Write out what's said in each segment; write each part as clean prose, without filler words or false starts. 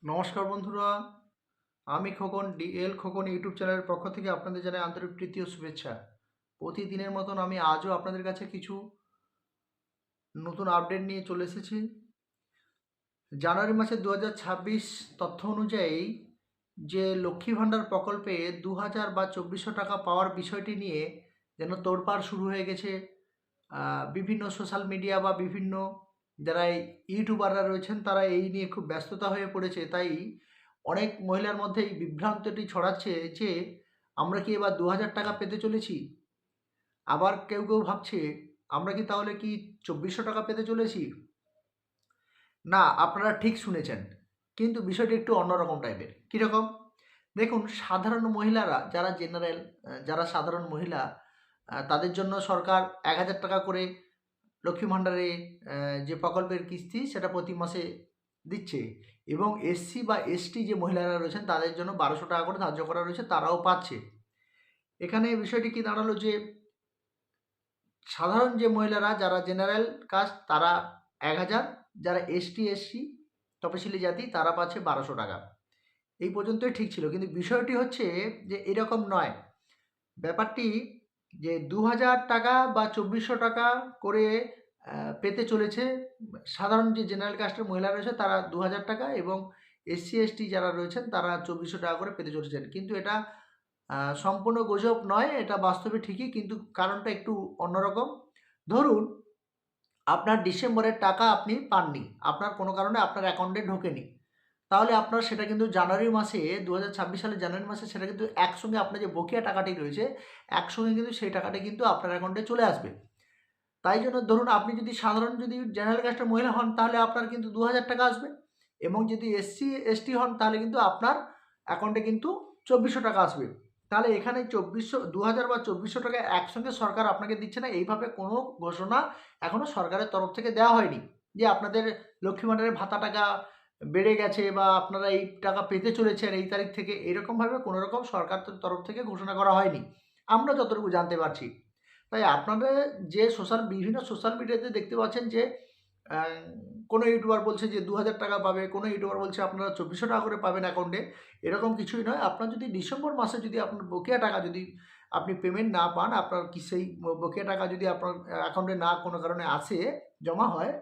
নমস্কার বন্ধুরা, আমি খোকন ডিএল খোকন ইউটিউব চ্যানেলের পক্ষ থেকে আপনাদের জানাই আন্তরিক প্রীতি ও শুভেচ্ছা। প্রতিদিনের মতন আমি আজও আপনাদের কাছে কিছু নতুন আপডেট নিয়ে চলে এসেছি। জানুয়ারি মাসে 2026 তথ্য অনুযায়ী যে লক্ষ্মী ভাণ্ডার প্রকল্পে 2000 বা 2400 টাকা পাওয়ার বিষয়টি নিয়ে যেন তোড়পাড় শুরু হয়ে গেছে। বিভিন্ন সোশ্যাল মিডিয়া বা বিভিন্ন যারা ইউটিউবাররা রয়েছেন তারা এই নিয়ে খুব ব্যস্ততা হয়ে পড়েছে। তাই অনেক মহিলার মধ্যে এই বিভ্রান্তটি ছড়াচ্ছে যে আমরা কি এবার 2000 টাকা পেতে চলেছি। আবার কেউ কেউ ভাবছে আমরা কি তাহলে কি 2400 টাকা পেতে চলেছি। না, আপনারা ঠিক শুনেছেন, কিন্তু বিষয়টি একটু অন্যরকম টাইপের। কীরকম? দেখুন, সাধারণ মহিলারা যারা জেনারেল, যারা সাধারণ মহিলা, তাদের জন্য সরকার 1000 টাকা করে লক্ষ্মী ভাণ্ডারে যে প্রকল্পের কিস্তি সেটা প্রতি মাসে দিচ্ছে, এবং এসসি বা এসটি যে মহিলারা রয়েছেন তাদের জন্য 1200 টাকা করে ধার্য করা রয়েছে, তারাও পাচ্ছে। এখানে বিষয়টি কি দাঁড়ালো যে সাধারণ যে মহিলারা যারা জেনারেল কাস্ট তারা 1000, যারা এসটি এসসি তপশিলি জাতি তারা পাচ্ছে 1200 টাকা। এই পর্যন্তই ঠিক ছিল, কিন্তু বিষয়টি হচ্ছে যে এরকম নয়। ব্যাপারটি যে 2000 টাকা বা 2400 টাকা করে পেতে চলেছে সাধারণ যে জেনারেল কাস্টের মহিলা রয়েছে তারা 2000 টাকা, এবং এসসি এসটি যারা রয়েছেন তারা 2400 টাকা করে পেতে চলেছেন। কিন্তু এটা সম্পূর্ণ গুজব নয়, এটা বাস্তবে ঠিকই, কিন্তু কারণটা একটু অন্যরকম। ধরুন আপনার ডিসেম্বরের টাকা আপনি পাননি, আপনার কোনো কারণে আপনার অ্যাকাউন্টে ঢোকেনি, তাহলে আপনার সেটা কিন্তু জানুয়ারি মাসে 2026 সালের জানুয়ারি মাসে সেটা কিন্তু একসঙ্গে আপনার যে বকেয়া টাকাটি রয়েছে একসঙ্গে কিন্তু সেই টাকাটি কিন্তু আপনার অ্যাকাউন্টে চলে আসবে। তাই জন্য ধরুন আপনি যদি সাধারণ যদি জেনারেল কাস্টের মহিলা হন তাহলে আপনার কিন্তু 2000 টাকা আসবে, এবং যদি এসসি এসটি হন তাহলে কিন্তু আপনার অ্যাকাউন্টে কিন্তু 2400 টাকা আসবে। তাহলে এখানে 2000 বা 2400 টাকা একসঙ্গে সরকার আপনাকে দিচ্ছে না, এইভাবে কোনো ঘোষণা এখনও সরকারের তরফ থেকে দেওয়া হয়নি যে আপনাদের লক্ষ্মী ভাণ্ডারের ভাতা টাকা বেড়ে গেছে বা আপনারা এই টাকা পেতে চলেছেন এই তারিখ থেকে, এরকমভাবে কোনো রকম সরকার তরফ থেকে ঘোষণা করা হয়নি আমরা যতটুকু জানতে পারছি। তাই আপনারা যে বিভিন্ন সোশ্যাল মিডিয়াতে দেখতে পাচ্ছেন যে কোনো ইউটিউবার বলছে যে 2000 টাকা পাবে, কোনো ইউটিউবার বলছে আপনারা 2400 টাকা করে পাবেন অ্যাকাউন্টে। এরকম কিছুই নয়। আপনার যদি ডিসেম্বর মাসে যদি আপনার বকেয়া টাকা যদি আপনি পেমেন্ট না পান, আপনার কি সেই বকেয়া টাকা যদি আপনার অ্যাকাউন্টে না কোনো কারণে আসে, জমা হয়,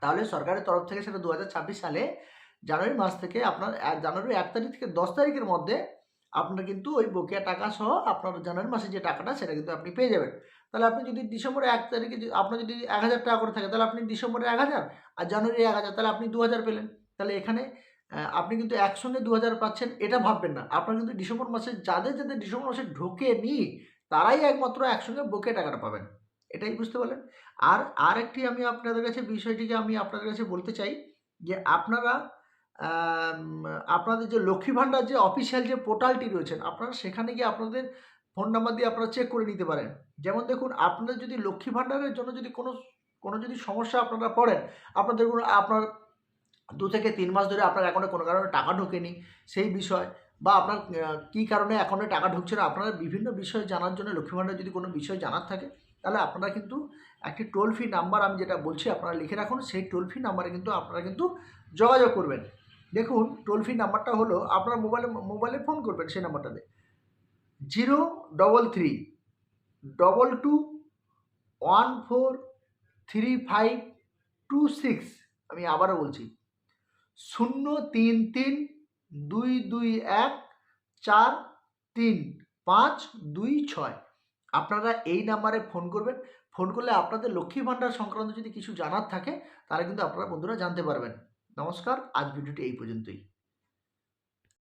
তাহলে সরকারের তরফ থেকে সেটা 2026 সালে জানুয়ারি মাস থেকে আপনার জানুয়ারির 1 তারিখ থেকে 10 তারিখের মধ্যে আপনার কিন্তু ওই বকেয়া টাকা সহ আপনার জানুয়ারি মাসে যে টাকাটা সেটা কিন্তু আপনি পেয়ে যাবেন। তাহলে আপনি যদি ডিসেম্বরের 1 তারিখে আপনার যদি 1000 টাকা করে থাকে তাহলে আপনি ডিসেম্বরে 1000 আর জানুয়ারি 1000, তাহলে আপনি 2000 পেলেন। তাহলে এখানে আপনি কিন্তু একসঙ্গে 2000 পাচ্ছেন এটা ভাববেন না। আপনার কিন্তু ডিসেম্বর মাসে যাদের ডিসেম্বর মাসে ঢোকেনি তারাই একমাত্র একসঙ্গে বকেয়া টাকাটা পাবেন। এটাই বুঝতে পারলেন? আরেকটি আমি আপনাদের কাছে বিষয়টিকে আমি আপনাদের কাছে বলতে চাই যে আপনারা আম আপনাদের যে লক্ষ্মী ভাণ্ডার যে অফিসিয়াল যে পোর্টালটি রয়েছেন, আপনারা সেখানে গিয়ে আপনাদের ফোন নাম্বার দিয়ে আপনারা চেক করে নিতে পারেন। যেমন দেখুন, আপনাদের যদি লক্ষ্মী ভাণ্ডারের জন্য যদি কোনো যদি সমস্যা আপনারা পড়েন, আপনাদের আপনার 2 থেকে 3 মাস ধরে আপনার অ্যাকাউন্টে কোনো কারণে টাকা ঢোকেনি সেই বিষয়, বা আপনার কী কারণে অ্যাকাউন্টে টাকা ঢুকছে না, আপনারা বিভিন্ন বিষয় জানার জন্য লক্ষ্মী ভাণ্ডার যদি কোনো বিষয় জানার থাকে তাহলে আপনারা কিন্তু একটি টোল ফ্রি নাম্বার আমি যেটা বলছি আপনারা লিখে রাখুন, সেই টোল ফ্রি নাম্বারে কিন্তু আপনারা কিন্তু যোগাযোগ করবেন। দেখুন, টোল ফ্রি নাম্বারটা হলো আপনার মোবাইলে ফোন করবেন সেই নাম্বারটাতে 03322143526। আমি আবারও বলছি 03322143526। আপনারা এই নাম্বারে ফোন করবেন। ফোন করলে আপনাদের লক্ষ্মী ভাণ্ডার সংক্রান্ত যদি কিছু জানার থাকে তাহলে কিন্তু আপনারা বন্ধুরা জানতে পারবেন। নমস্কার, আজ ভিডিওটি এই পর্যন্তই।